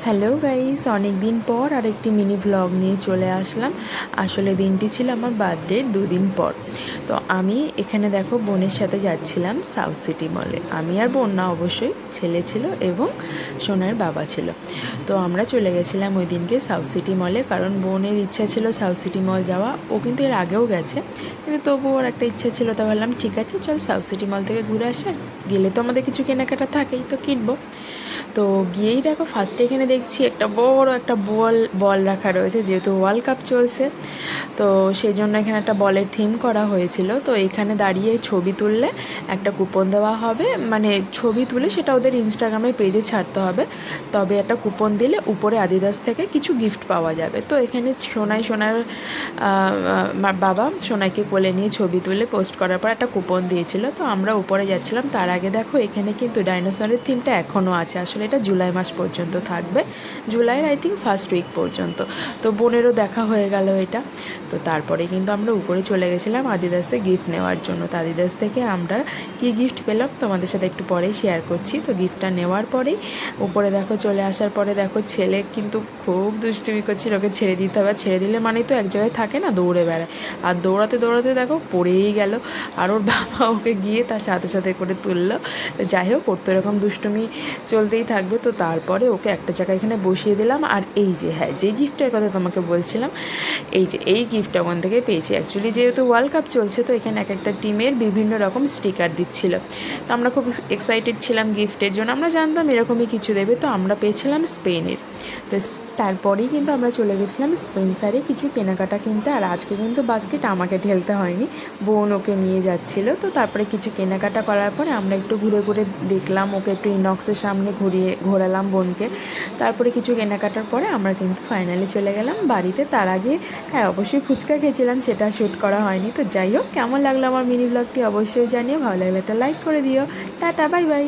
Hello guys, অনেক দিন পর আর একটি মিনি ভ্লগ নিয়ে চলে আসলাম। আসলে দিনটি ছিল আমার বার্থডের 2 দিন পর। তো আমি এখানে দেখো বোনের সাথে যাচ্ছিলাম সাউথ সিটি মলে। আমি আর বোন না, অবশ্যই ছেলে ছিল এবং সোনার বাবা ছিল। তো আমরা চলে গেছিলাম ওই দিনকে সাউথ সিটি মলে, কারণ বোনের ইচ্ছা ছিল সাউথ সিটি মল যাওয়া। ও কিন্তু এর আগেও গেছে, কিন্তু তবুও ওর একটা ইচ্ছা ছিল। তো ভাবলাম ঠিক আছে, চল সাউথ সিটি মল থেকে ঘুরে আসা। গেলে তো আমাদের কিছু কেনাকাটা থাকেই, তো কিনবো। তো গিয়েই দেখো ফার্স্টে এখানে দেখছি একটা বড় একটা বল রাখা রয়েছে, যেহেতু ওয়ার্ল্ড কাপ চলছে। তো সেই জন্য এখানে একটা বলের থিম করা হয়েছিল। তো এখানে দাঁড়িয়ে ছবি তুললে একটা কুপন দেওয়া হবে, মানে ছবি তুলে সেটা ওদের ইনস্টাগ্রামে পেজে ছাড়তে হবে। তবে একটা কুপন দিলে উপরে আদিদাস থেকে কিছু গিফট পাওয়া যাবে। তো এখানে সোনার বাবা সোনাইকে কোলে নিয়ে ছবি তুলে পোস্ট করার পর একটা কুপন দিয়েছিল। তো আমরা উপরে যাচ্ছিলাম। তার আগে দেখো এখানে কিন্তু ডাইনোসরের থিমটা এখনও আছে। আসলে এটা জুলাই মাস পর্যন্ত থাকবে, জুলাইয়ের আই থিঙ্ক ফার্স্ট উইক পর্যন্ত। তো বোনেরও দেখা হয়ে গেল এটা। তো তারপরে কিন্তু আমরা উপরে চলে গেছিলাম আদিদাসে গিফট নেওয়ার জন্য। তো আদিদাস থেকে আমরা কী গিফট পেলাম তোমাদের সাথে একটু পরেই শেয়ার করছি। তো গিফটটা নেওয়ার পরেই উপরে দেখো চলে আসার পরে দেখো ছেলে কিন্তু খুব দুষ্টুমি করছিল, ওকে ছেড়ে দিতে হবে। ছেড়ে দিলে মানেই তো এক জায়গায় থাকে না, দৌড়ে বেড়ায়। আর দৌড়াতে দৌড়াতে দেখো পড়েই গেল। আর ওর বাবা ওকে গিয়ে তার সাথে সাথে করে তুললো। যাই হোক, ওর তো এরকম দুষ্টুমি চলতেই থাকবে। তো তারপরে ওকে একটা জায়গায় এখানে বসিয়ে দিলাম। আর এই যে, হ্যাঁ, যে গিফটের কথা তোমাকে বলছিলাম, এই গিফটটা ওখান থেকে পেয়েছি। অ্যাকচুয়ালি যেহেতু ওয়ার্ল্ড কাপ চলছে, তো এখানে এক একটা টিমের বিভিন্ন রকম স্টিকার দিচ্ছিল। তো আমরা খুব এক্সাইটেড ছিলাম গিফটের জন্য। আমরা জানতাম এরকমই কিছু দেবে। তো আমরা পেয়েছিলাম স্পেনের। তো তারপরেই কিন্তু আমরা চলে গেছিলাম স্পেন্সারে কিছু কেনাকাটা কিনতে। আর আজকে কিন্তু বাস্কেট আমাকে ঢেলতে হয়নি, বোন ওকে নিয়ে যাচ্ছিলো। তো তারপরে কিছু কেনাকাটা করার পরে আমরা একটু ঘুরে ঘুরে দেখলাম, ওকে একটু ইনক্সের সামনে ঘোরালাম বোনকে। তারপরে কিছু কেনাকাটার পরে আমরা কিন্তু ফাইনালি চলে গেলাম বাড়িতে। তার আগে হ্যাঁ, অবশ্যই ফুচকা খেয়েছিলাম, সেটা শ্যুট করা হয়নি। তো যাই হোক, কেমন লাগলো আমার মিনি ব্লগটি অবশ্যই জানিও। ভালো লাগলে একটা লাইক করে দিও। Tata, bye bye.